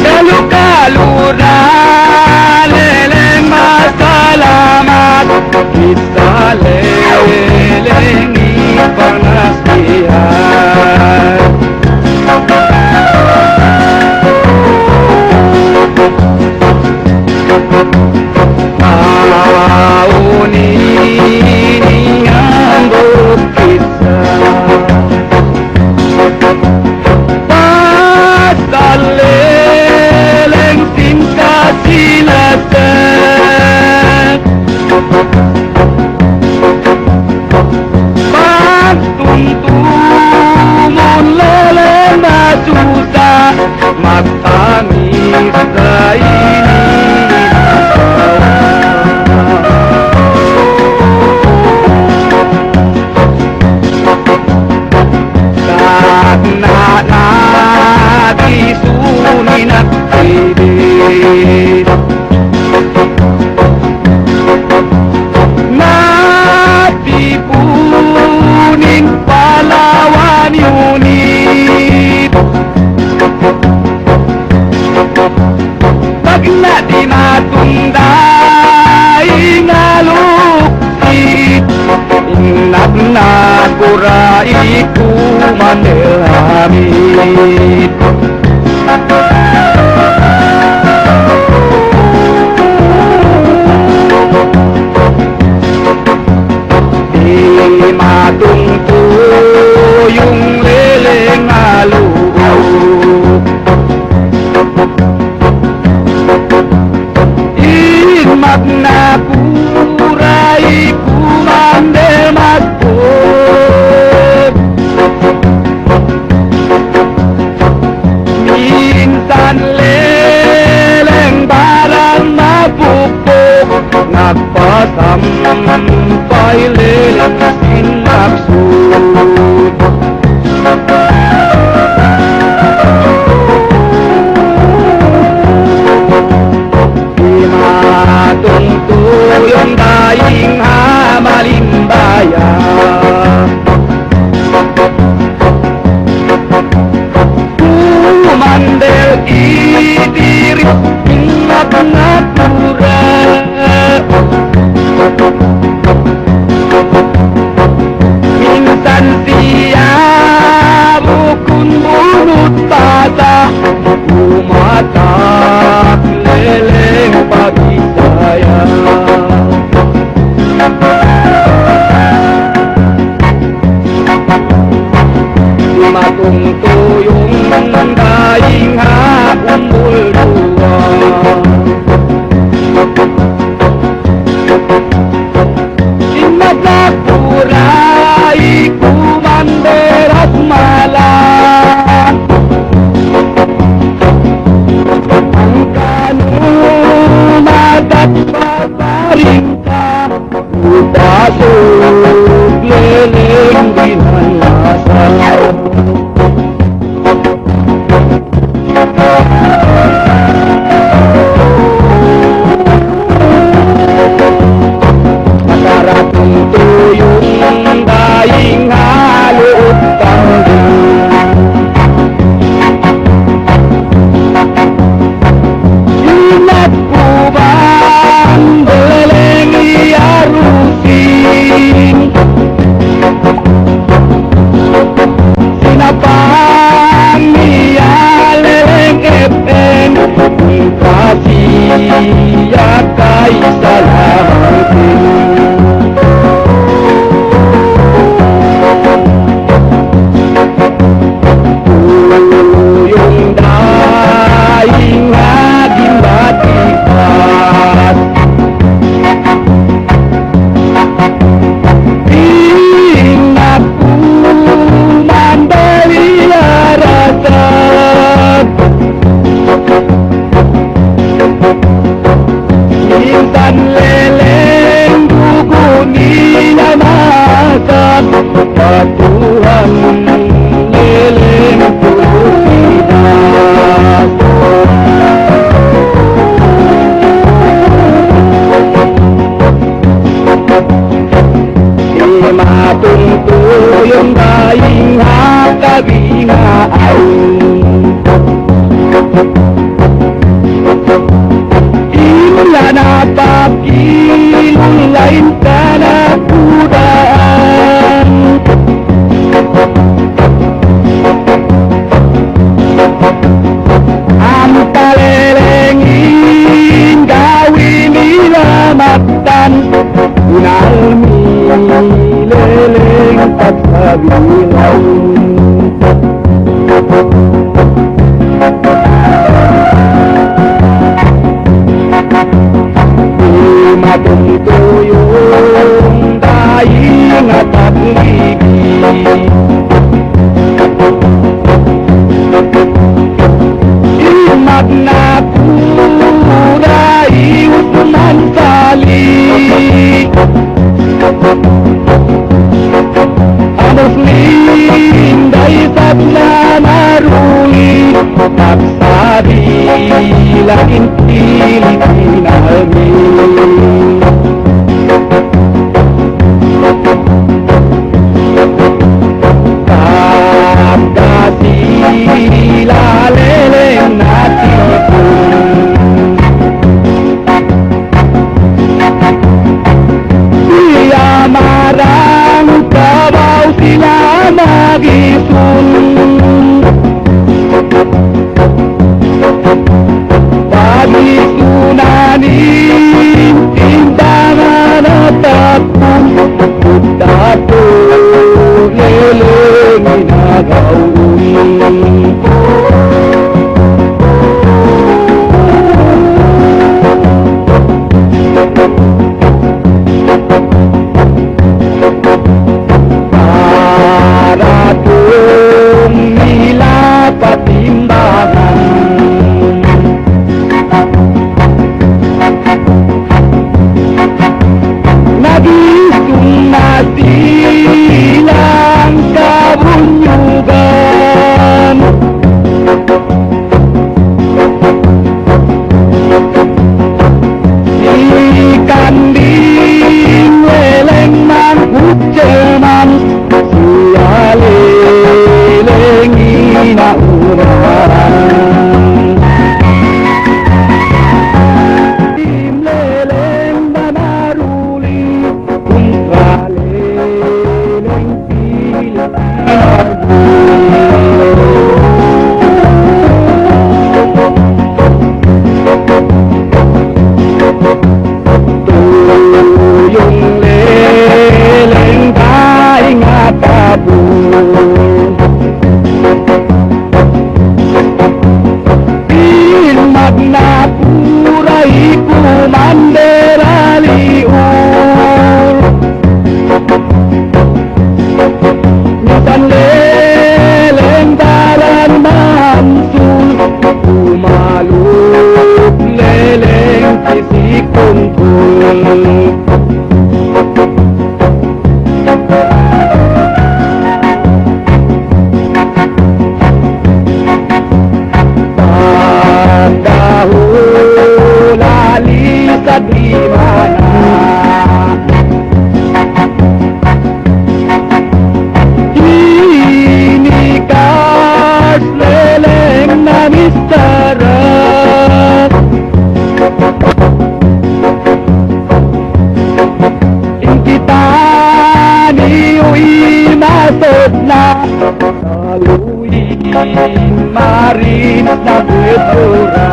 Kalu-kalura leleng masalamat kita lelengi panasihan tahun ini nyambut kita pasal leleng tingkat silatan pagtuntumun leleng na susah magtangis sa sunin at pilit natipuning Palawan unit pag na dinatundai ngalukit inat na kurai kumanilhamit di matungtuyong leleng aloob inmat na kuray kumandel magpod minsan leleng barang mapupok nagpasampay leleng sinmaksud di matungtuyong daing hamalimbaya kumandel idiri ingat natura minsan siya bukun bunut basah umatak leleng pagi saya matungtuyong daing umbul dua inat na kuray kumanderat malam ang kanumadat paparinta upasog leleng binalasan tuyong daing halot kang ingaan. Ila napakilong lain ka na kudaan. Ang palelengin gawin nilamatan, unalmileleng pagsabilang. Matutuyong daing at paglibig, imag na kuray utman salik. Amos linday sat na maruli, nagsabi laking Pilipinalmi. Laleleng natipun, siya marang kabaw sila magisun. Pagisunanin timbangan at tapun, dato leleng inagawin. Nagising na silang kabunyugan, ikan din leleng man kuceman, siya leleng inauran. Tuyong leleng daing at tabun, ilmag na puray kumandera liur. Minsan leleng dalan mansul, umalup leleng kisik tungkul. Pandahula lisad di mana, ini kas leleng na mistara. Kita niuwi masod na saluin marin na betura.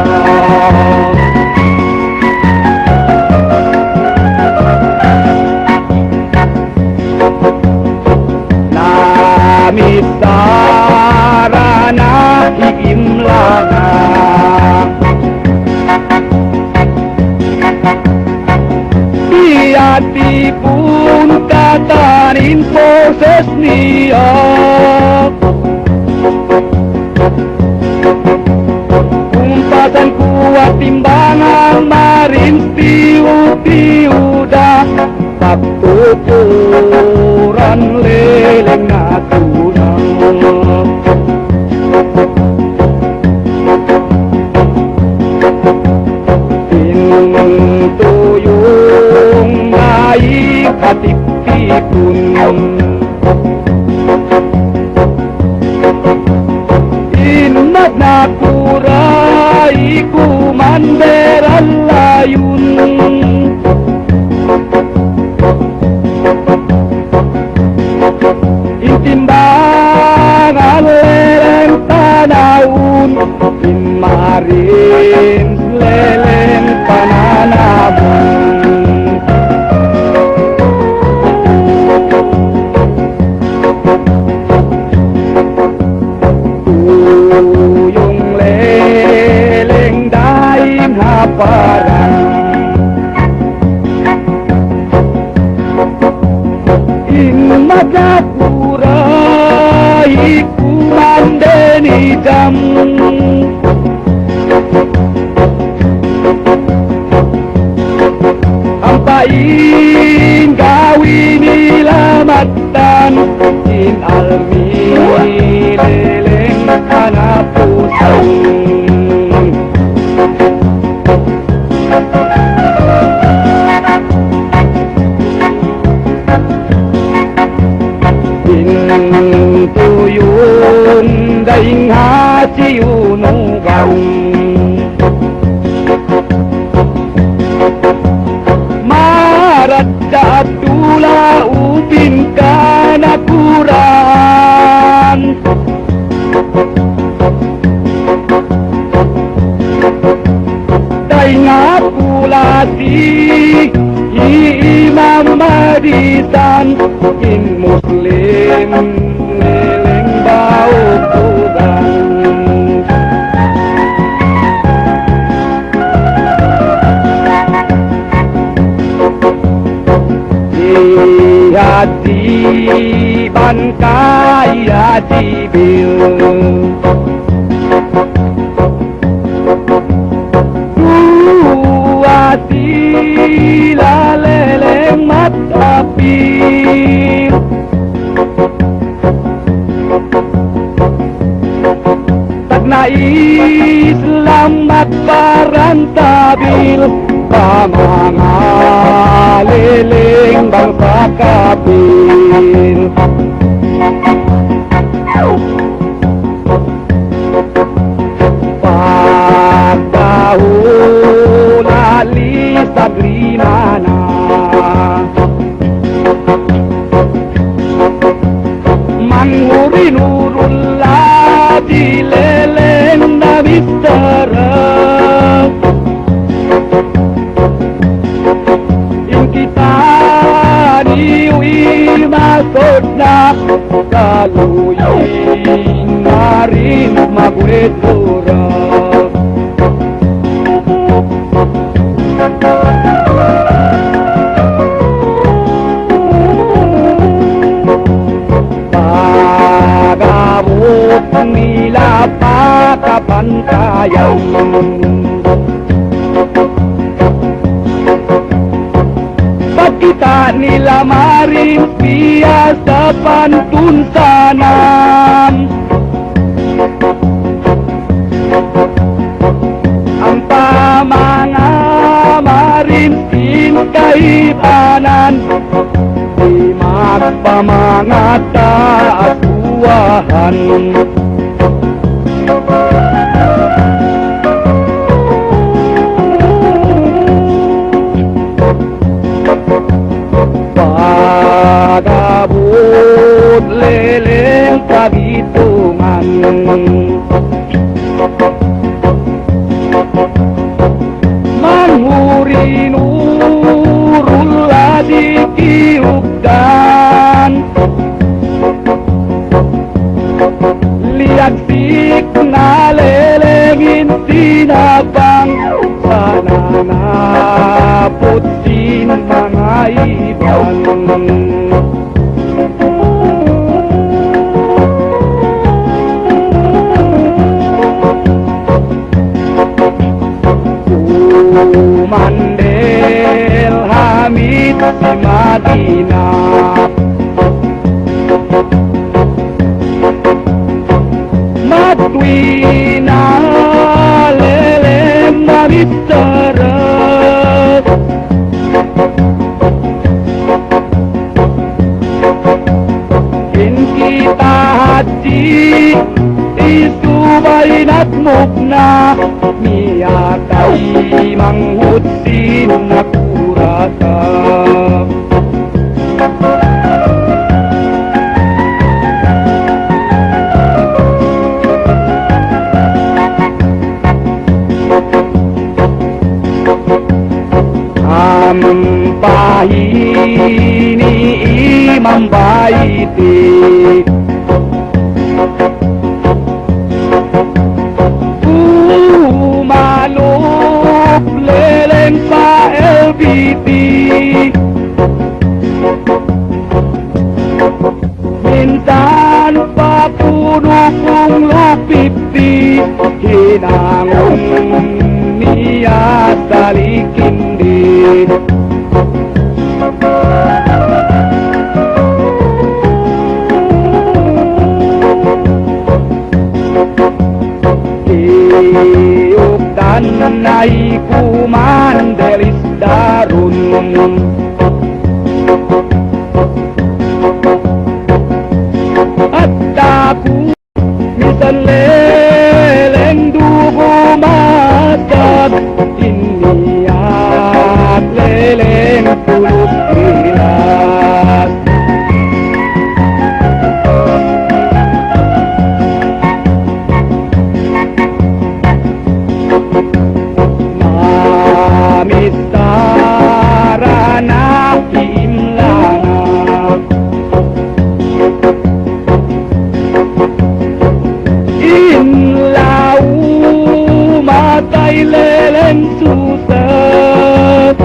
Namisara na higimlana, tiatipun katanin poses niya. Kumpasan kuat timbangan marin tiuda, pagtuturan leleng na tunang. Tuyong naik hatipipun, nakurai ku manderan layun intimbangan leleng tanahun inmarin leleng pananabun parang in Madapura iku mandeni jam ampain gawini lamatan in almi leleng kanapusan tuyun daing hati unugan marat jadula upin kana Quran daing apulasi imam madisan in muslim leleng bau kudan di hati bangkai hati bil sila leleng matapir takna Islam mat parantabil pamanga leleng bangsa kapil Sagrinana Manghuri nurullah dileleng nabistara in kita niwi masodna kaluyin marin magwetura pagabot nila pakapantayan pagkita nila maring piya sa pantunsanan ang pamanga marinsin kaibanan di magpamangata at buwahan pagabot leleng kagitungan manghuri nurullah dikiugdan liag sik na lelengin sinabang sana naputsin mga ibang Mandel Hamid di Madinah Matwina lelem mabistara in kita hati isubay ay nagmugna, niya kay manghud sinakurata. Ampahini Imam Baiti Maluk leleng sa LBT Minsan pa puno kong lupiti Hinangon niya sa likindi Tiupdan ay kumandelis darun At ako minsan leleng dugo matag Iniyak leleng tulog kilat Mistara na imlangan Inlaw matay leleng susat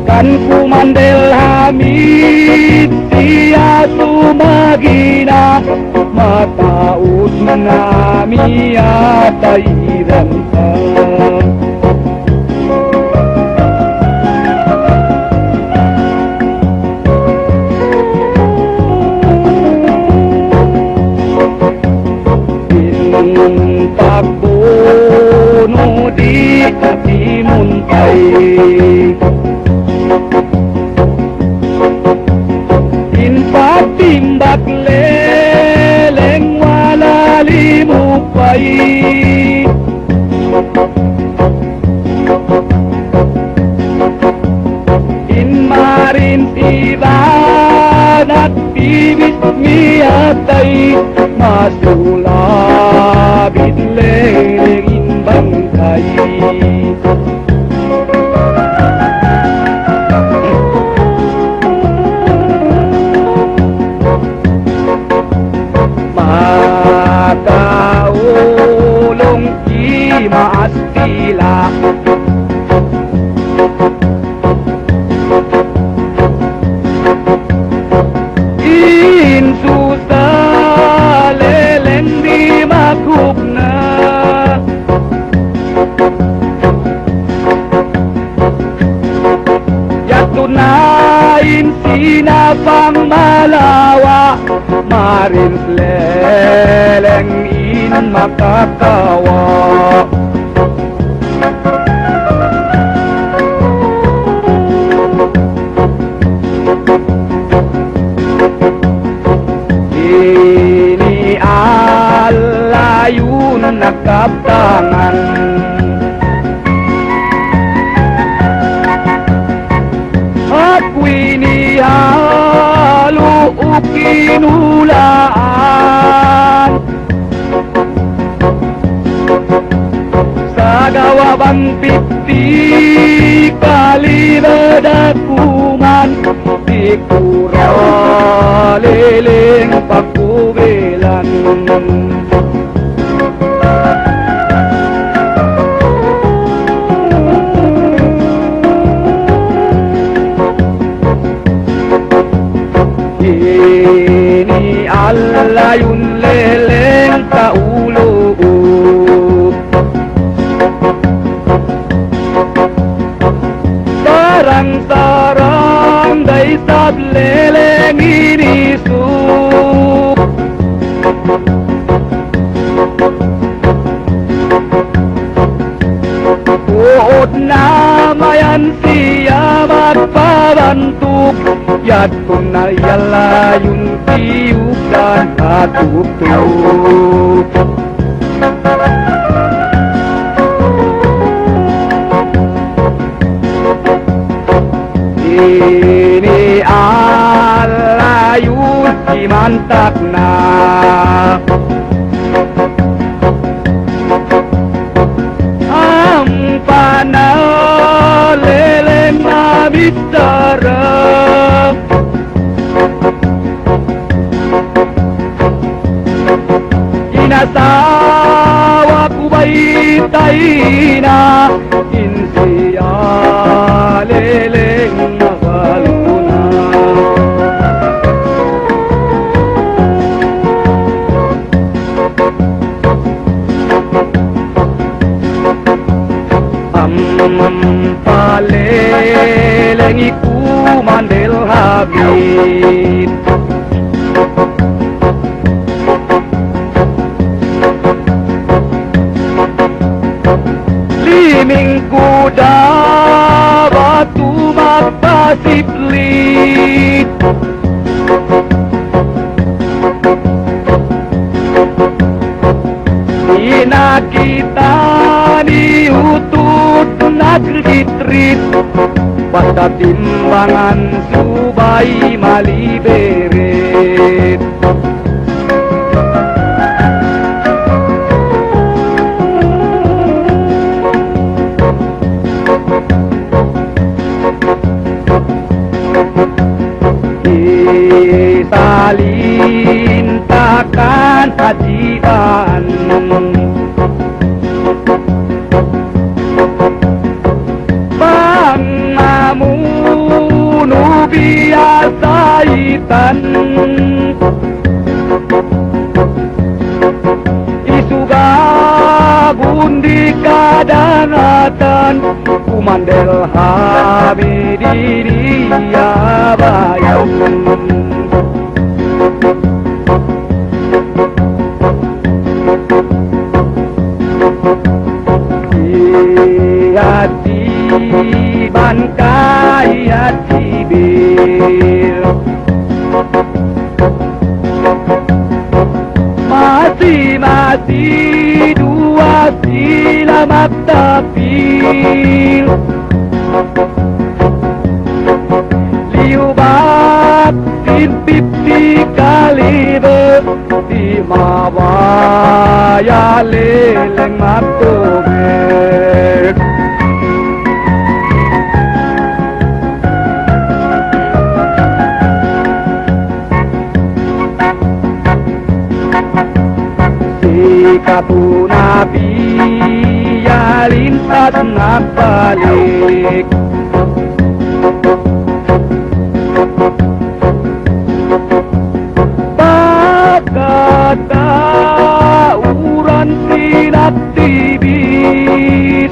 Kan kumandel hamid siya sumagina Mataud nami atay ranta Pagbuno di katimuntay Patimbak leleng wala limupay Inmarin iban at bibis miyatay Masulabit leleng inbangkay Makaulong imaastila Insusa leleng di makubna Yatunain sinapang malawa Marin leleng in makakawa Ini alayun nakaptangan Aku ini halu ukinulaan Sa gawabang piti kali bedakuman Di kura leleng pakubelan Ini alayun leleng kaulo Sarang-sarang day sab leleng inisuk Uod na mayan siya magpabantuk Yat kung Nayalayun tiup dan katup-tup. Ini alayun si mantakna, ampana leleng na bicara, inasawa ku baitaina insiya leleng magaluna. Paleleng iku mandel habis, liming kuda batu mata siplit, ina kita diutut negeri trit, pada timbangan subai mali beret. Salin takkan hajian, bang mamunu biasa itan, isu gabun di kadangatan, kumandel habidi dia bayang. Hati bangkai hati bil, masih dua silamat tapil, liubat timpip di kaliber, di mawaya leleng matobek. Sikatu nabi ya lintas nabalik, kata uran sinak tibis,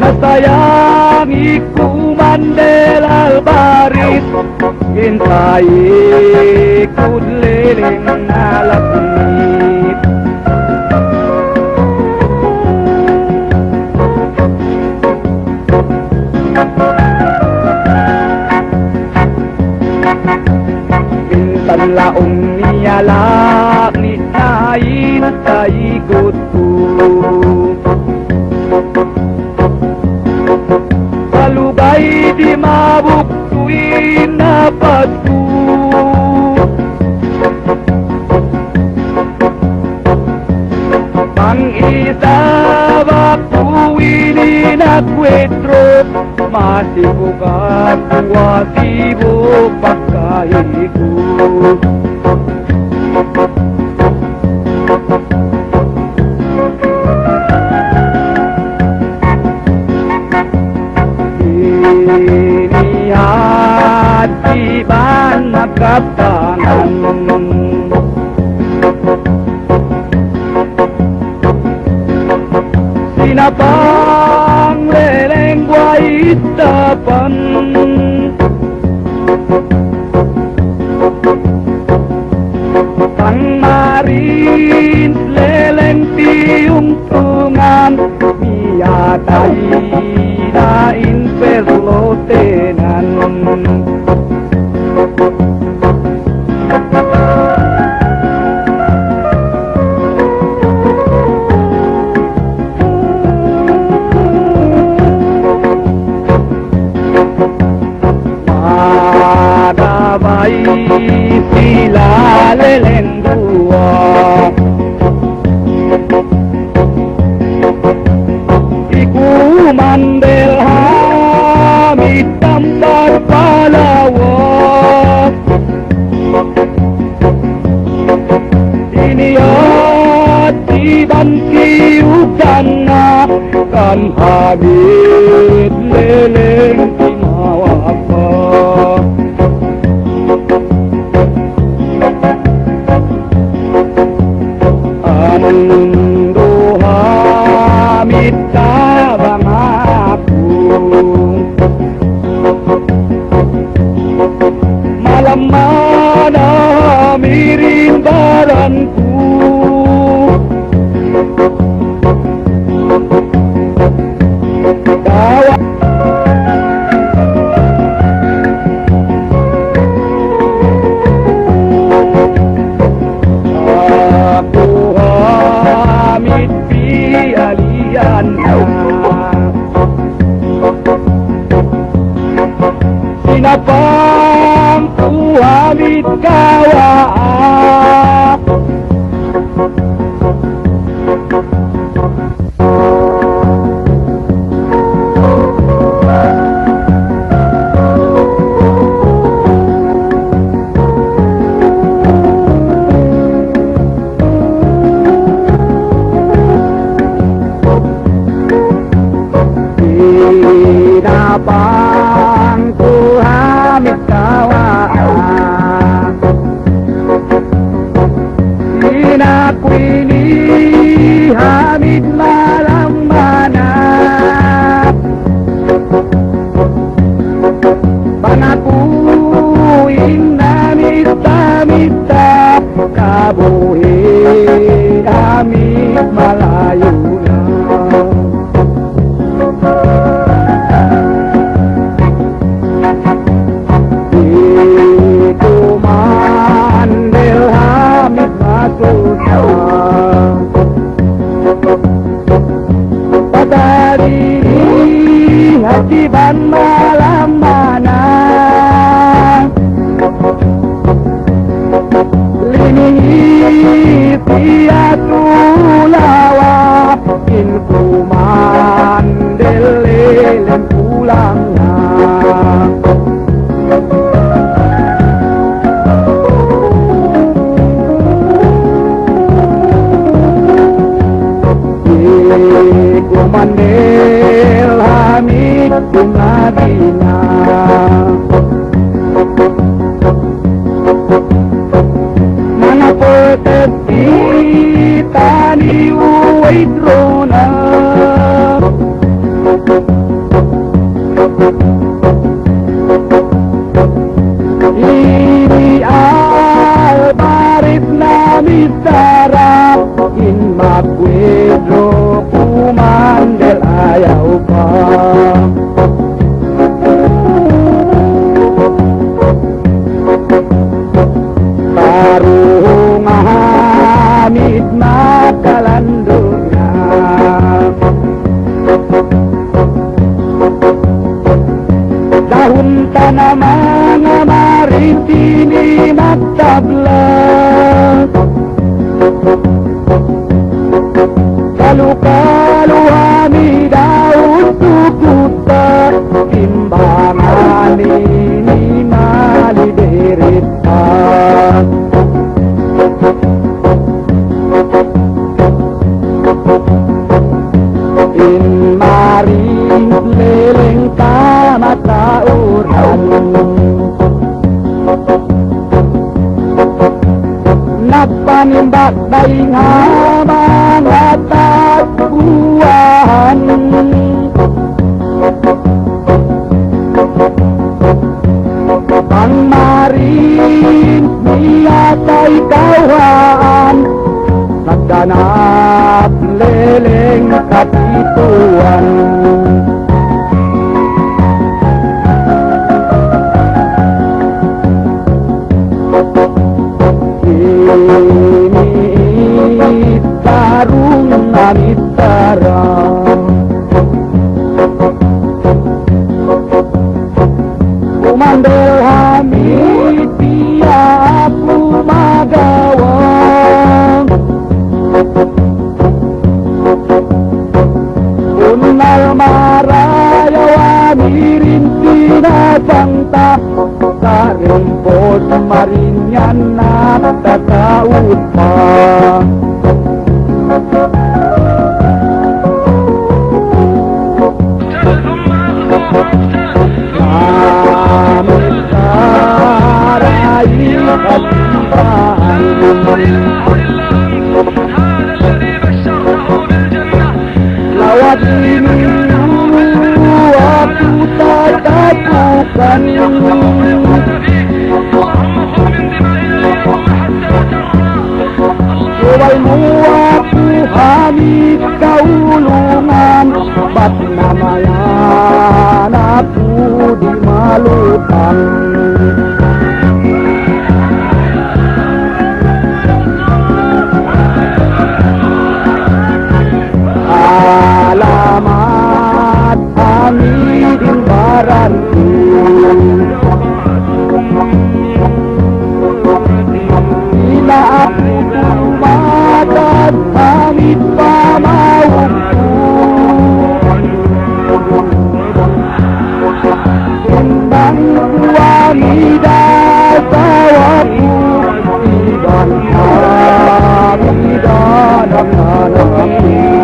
nasayangiku mandel albaris, intai kudleleng alapnit. Minsan laong niyalak ni nain sa ikot ko, palubay di mabuktuin na pagko. Pang-isa bakuini na kwetro, masibukan kuwasibo pagkahigo. Inihat iban nagkatangan, sinapang lelengwa itapan, pang marin leleng tiung tungan, miyatay na perslotenan. Madamay sila lelendua, iku mandel hamid tambar palawak, iniat iban kiukana kan hamid leleng timawaka. Ando hamid kabang aku, malam mana mirin baranku, sinapang ku hamid kawaan. Sinapang ku hamid kawaan, sinaku ini hamid malam mana, panaku inamit tamita kabuhi hamid malayuna. Padari hatiban malam mana, lini tiatu lawa, inku mandel leleng pulangnya. Ku mandel hamid bunga bina, mana peteti tani uidrona, ini albarit nami sarap in makwedro kumandel ayaw pa. Tarung hamid makalandurnya, daun tanaman maritini magtablas, kalu-kalu hamid daun tukuta, timbangan ini maliderita. In maring leleng tamat lauran, napanimbak daing hamang atas buahan, pang maring niatay kawan, nagdanap leleng kapituan. bangta karempos marinyana tataud pa lawat ini aku tak takutkan cobamu aku hamid kaulungan bat namayan aku dimalukan alamat hamidin baranku bila aku tumakan hamid pamauku timbang wanita sawaku timbang hamidan anak-anakku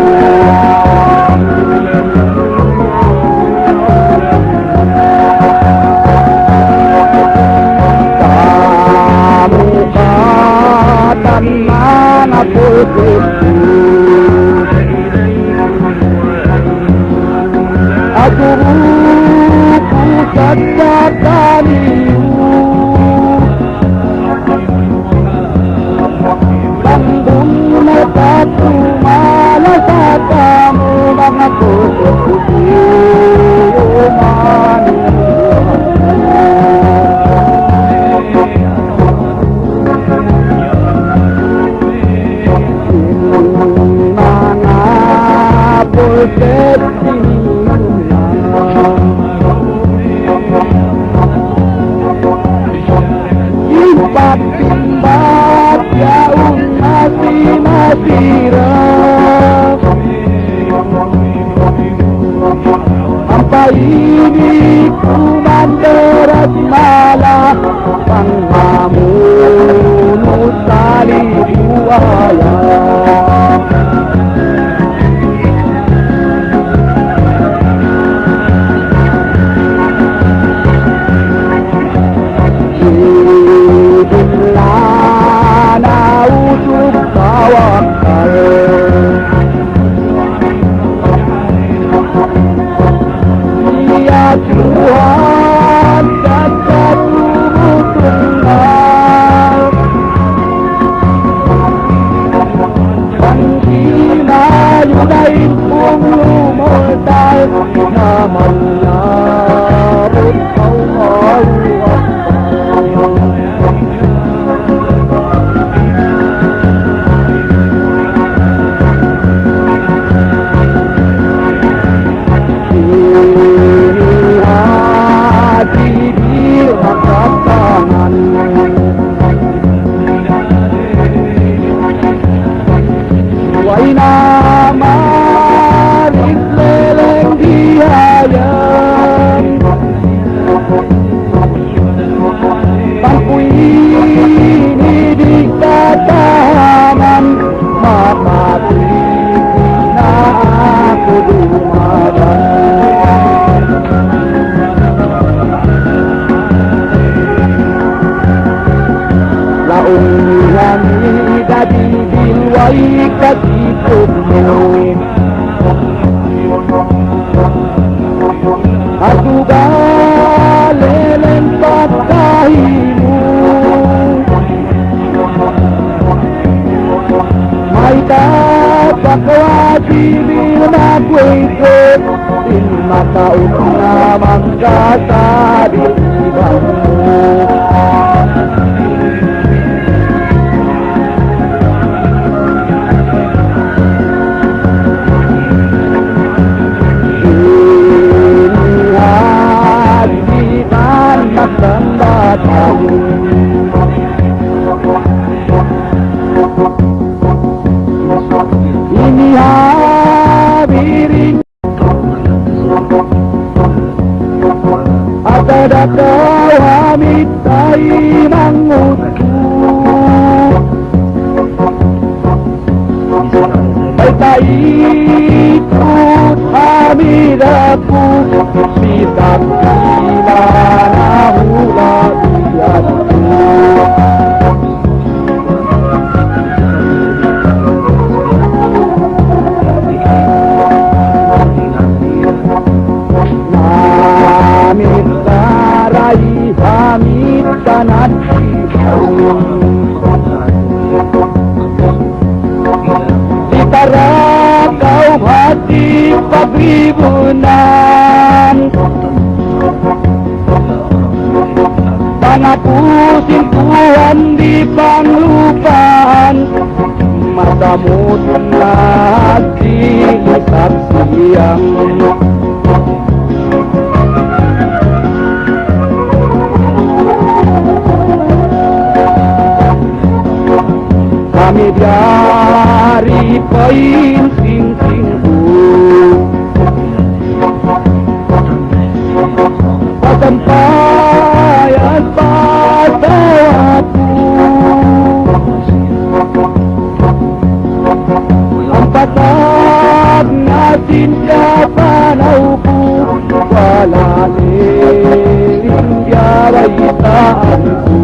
mana putihku aduhku sadarkaniu bandung mataku malas kamu mga putihku Timbat yaun masirap sampai ini ku manderat malah pangmamu nusali buaya Tuhan kata tubuh tunggal Panggina yudain punglu modal namanya Allahu aku galelen pakahimu maita pakwajibin nakweke in mataun na mangkasa di ibangmu ini hadirin ada kau amit tay mangutku tay ikut hamidaku Bitak dimana hula biadku Namit sarai hamid tanat Ditara kau hati pabribunan Tanah pusing Tuhan di panglupaan Masa muda hati lipat siang Kami dari poin sing-singku Pasampayan pasawaku Ampatat natin kapanauku Wala liling diawaitanku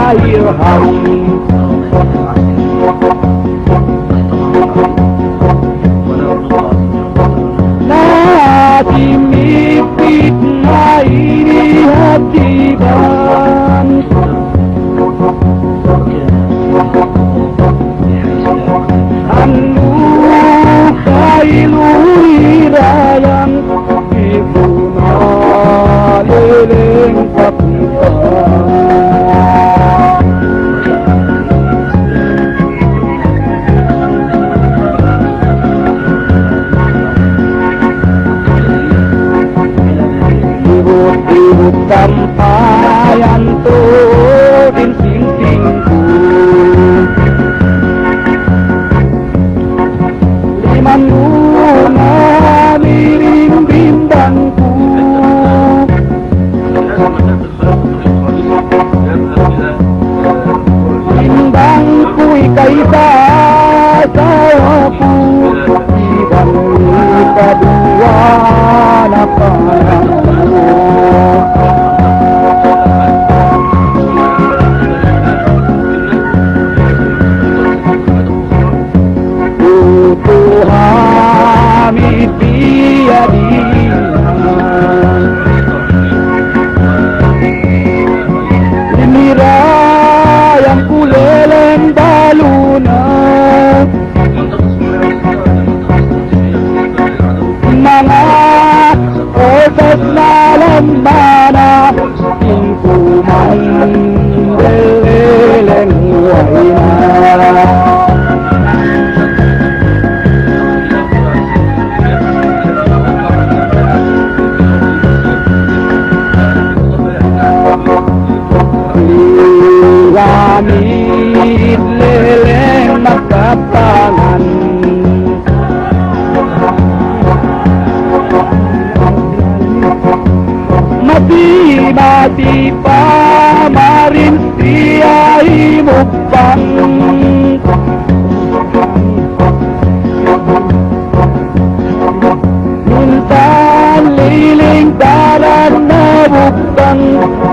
Walillahilhamd Nadi mipit na ini hatiban Anu kailuhirayan Ibu na leleng kapitan Sampayan tudin sing-singku Liman luna miring bimbangku Bimbangku ikai basawaku Ibang kedua napanganku Hamid biadinan Limira yang kuleleng balunan Mga otas na lamana Ingkuman deleleng wainan Gamit leleng magkapangan Mati-mati pa marin siya'y mukbang Minsan liling daran na bukbang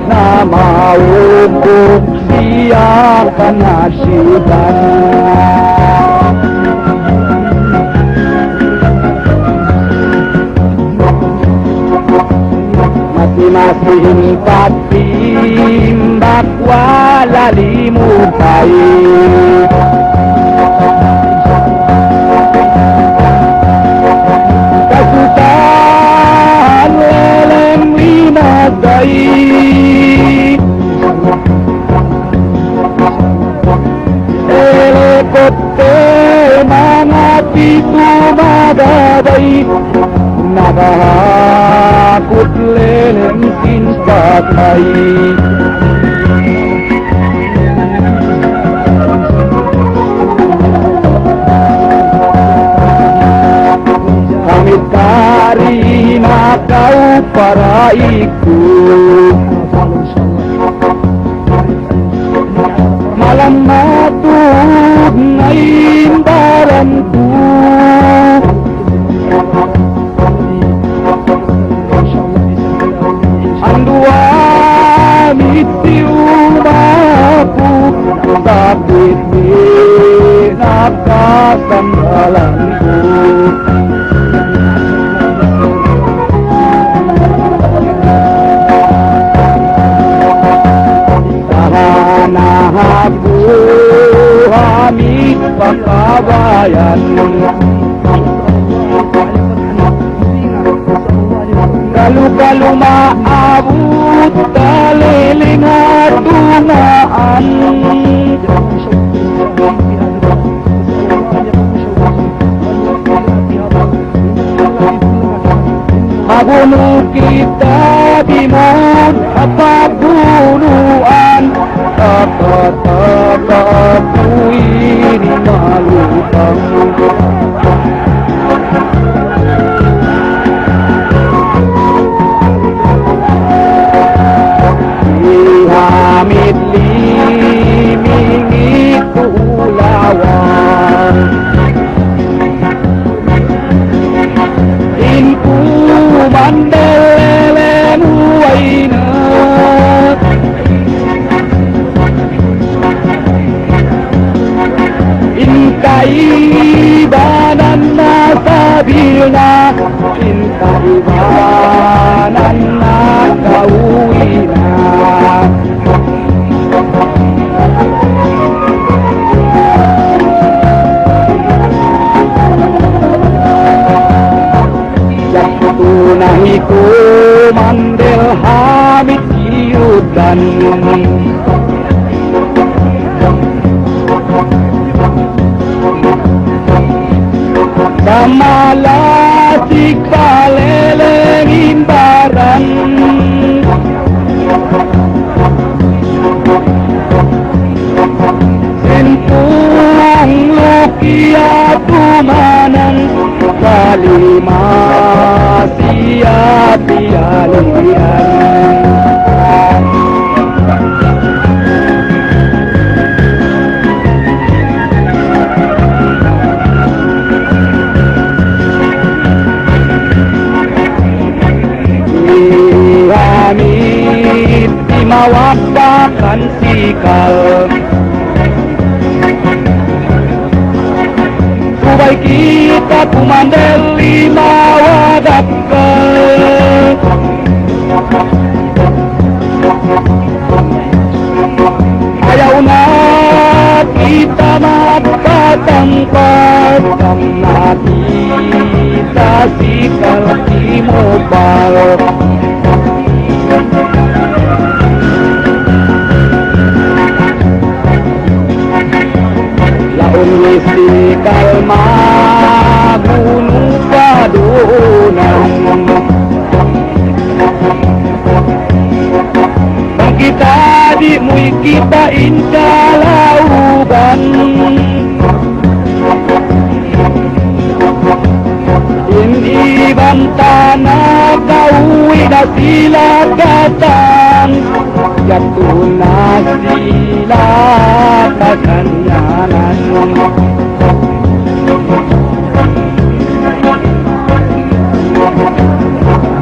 Na maubog siya kanasiban Mati-masihin patimbak wala limupay Kasutan lelem linagay Elekote mga pito magabay Nakahakot leleng sinpatay baikku. Malam matur nain baranku, andua mitiu mapu sabit nakasan halanku. Aku hamid pakabayan, kalu-kalu maabot kaliling atunaan, mabuno kita di mood apaguluan. Kata-kataku ini malutang, Hamid limingit ulawan, inku mandelelen waina, ibanan nasabilna, ibanan nakawina. Jatunahiku mandel hamid yudan, Kamalasik palelengin barang, sentuang lukia tumanan, kalima siap dialian. Hamid dimawapakan sikal, subay kita kumandel lima wadakal. Ayaw na kita magpatangkad, kamna kita sikal timobal. Laun isikal magunung padunan, bang kita di muy kita inkalauban, iniban tanah kaui na sila katang, jatuh na sila kakanyanan.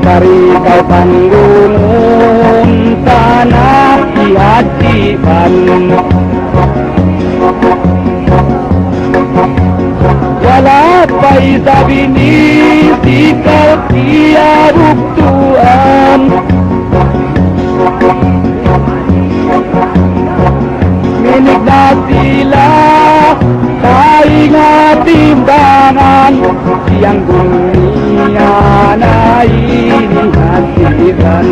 Dari kau panggunung tanah ihatiban, wala pa'y sabi ni sikal kia buktuan, minig na sila kainga timbangan, siyang dunia na inihatiran.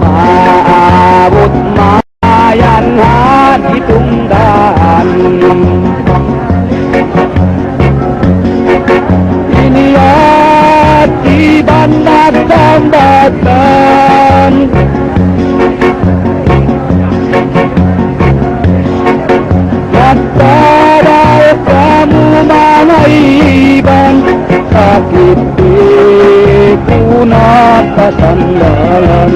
Maabot mayan hati tunggaan, ini hati bandar sambatan, kasandaran.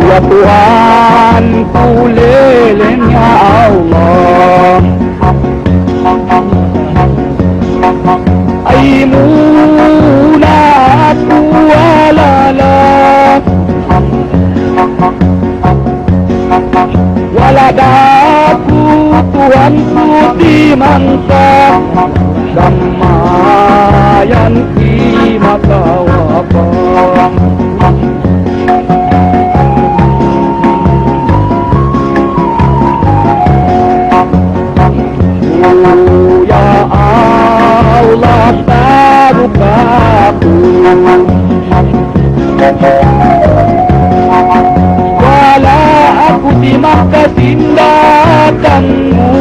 Ya Tuhan ku lilin ya Allah, ay muna aku walala, wala daku Tuhanku di mangsa, damayan di mata wabah. Ya Allah tarukaku, wala aku di mata tindakanmu,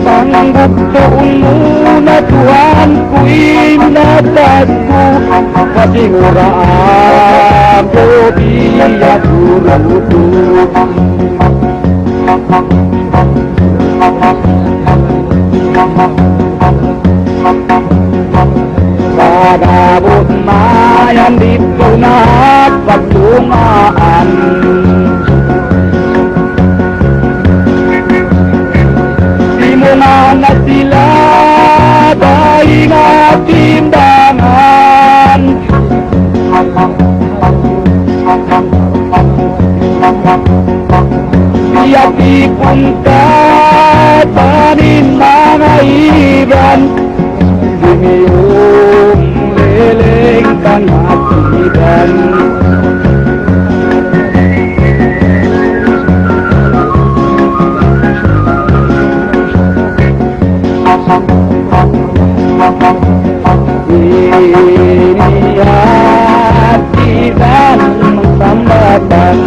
sanggup keunmu na Tuhanku inatku, kasih ora aku dia turutu. Kadabot mayan dito na pagtungaan, di mo na sila daing atindangan, tiap ipunta tanin mga iban, dimiyong leleng kanatidan. Ini hati dan sambatan,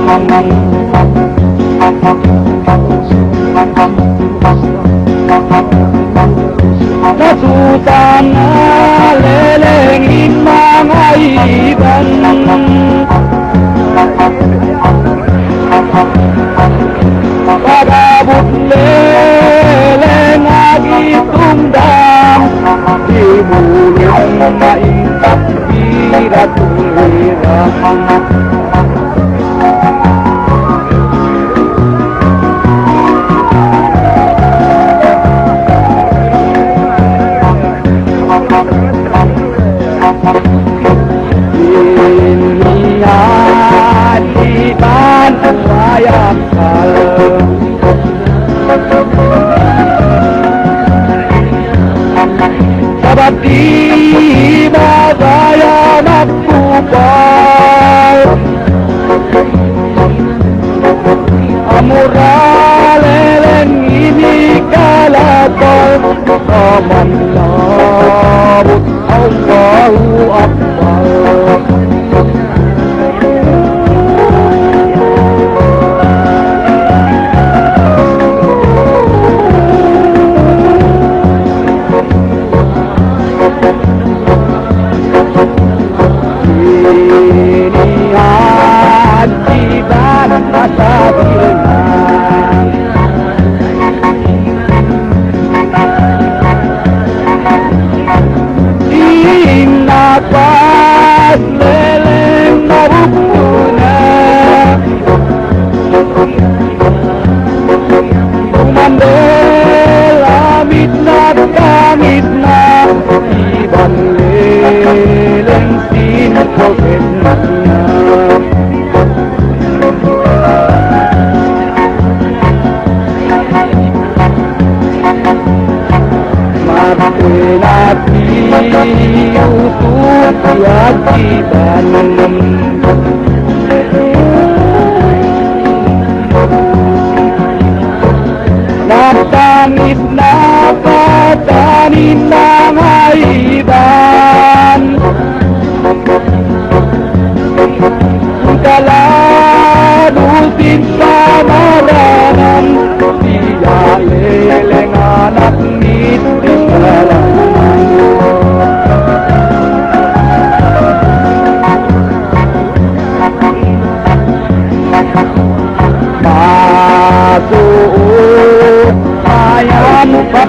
nasutan lelengin mga iban, pagabot leleng agitungdam, ibulong maintap piratulirang. Ini hati dan sayang kalem, sabat tiba saya nak kupal, amura leleng ini kalapal, aman labut Allahu Akbar. Ini hati dan rasa bilang, napas leleng mabukuna, kumandela mitna iban leleng sinpoketna. Matenati utuh kewajiban, natangis napatanin ng haiban,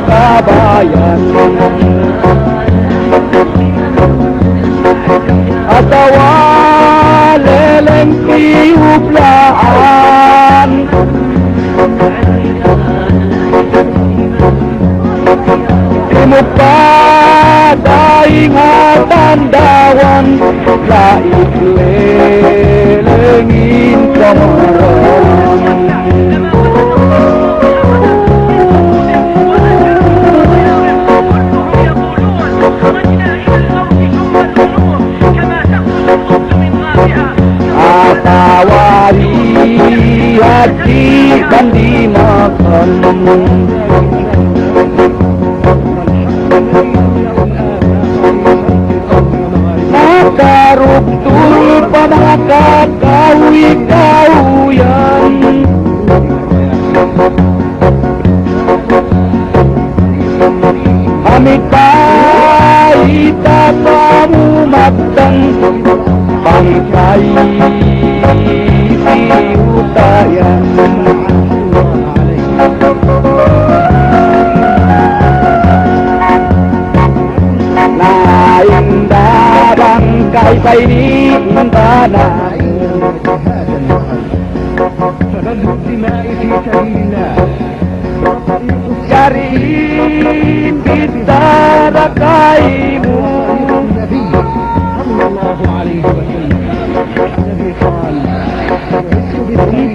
kabayan. Asawa leleng tiublaan, Timupad ingatan dawan, laik lelengin kamaran. Atawari hati dan dimakan, nakaruptul pamaka kawi-kawiyan, Amita pamu matang bangkai utayan. Lain dah bangkai bayi intana, Karim bintara kaimu,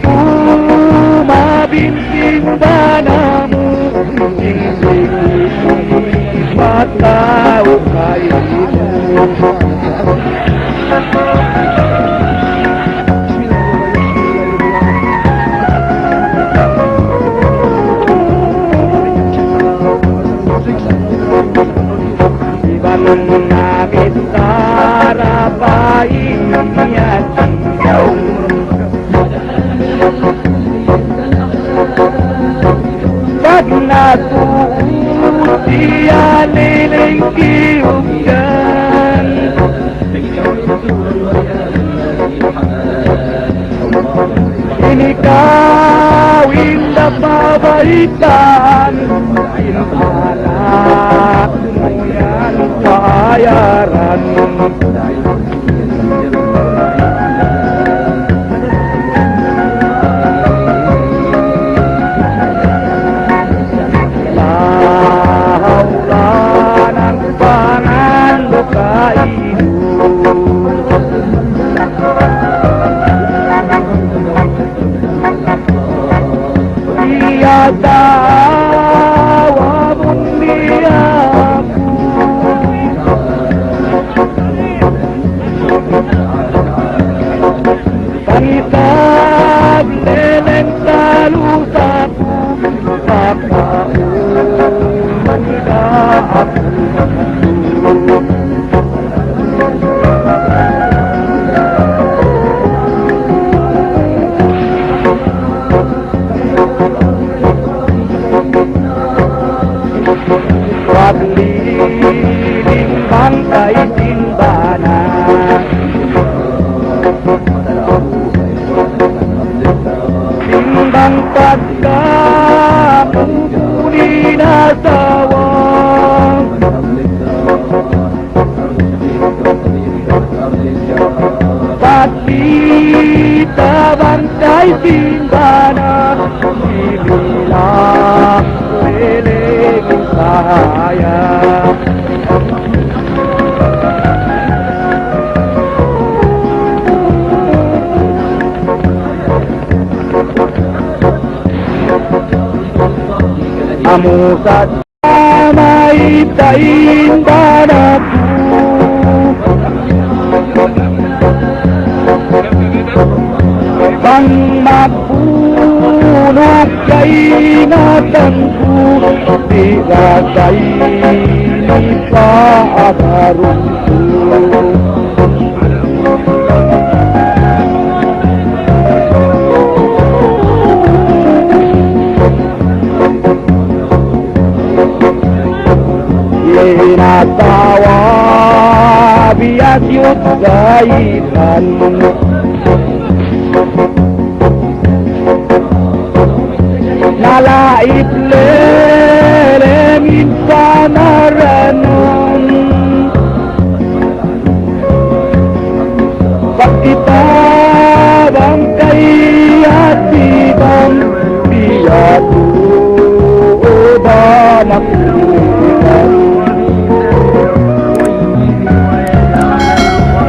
Kuma binting banamu, mata ukaimu. Nabitara paingnya jauh, karena dia leleng kiukan, ini kawin dapat baikan anak yang bayaran. Laulanan pangan luka hidup, dia tawa bundiaku, pangitab leleng selalu sapu, Bapak manda aku. Pagliling bangkai timbana, timbang pagkamu di nasawang, pati bangkai timbana, dibilang leleng saya. Kamu sama itain padaku, bang mapulog kainatanku, dirasay ni paagarungku. Natawa bias yut gaitan, nalaip leleng langit sana renon. Bak kita bangkai hati bang, biar